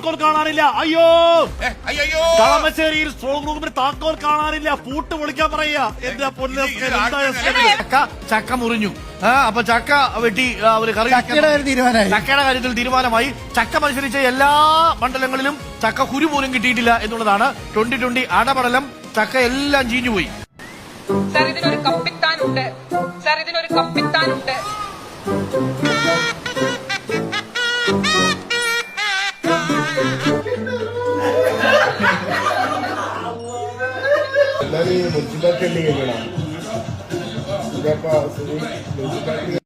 താക്കോൽ കാണാനില്ല. അയ്യോ, കളമശ്ശേരിയിൽ സ്ട്രോങ് റൂമിന് താക്കോൽ കാണാനില്ല. പൂട്ട് പൊളിക്കാൻ പറയാ. എന്റെ പൊന്ന് ചക്ക മുറിഞ്ഞു. അപ്പൊ ചക്ക വെട്ടി ഒരു കറി ചക്കയുടെ കാര്യത്തിൽ തീരുമാനമായി. ചക്ക മത്സരിച്ച എല്ലാ മണ്ഡലങ്ങളിലും ചക്ക കുരു പോലും കിട്ടിയിട്ടില്ല എന്നുള്ളതാണ്. 2020 അടപടലം. ചക്ക എല്ലാം ചീഞ്ഞുപോയി. സാർ ഇതിനൊരു കപ്പിത്താനുണ്ട്. സാർ ഇതിനൊരു കപ്പിത്താനുണ്ട്. മുനിസിപ്പാലിറ്റി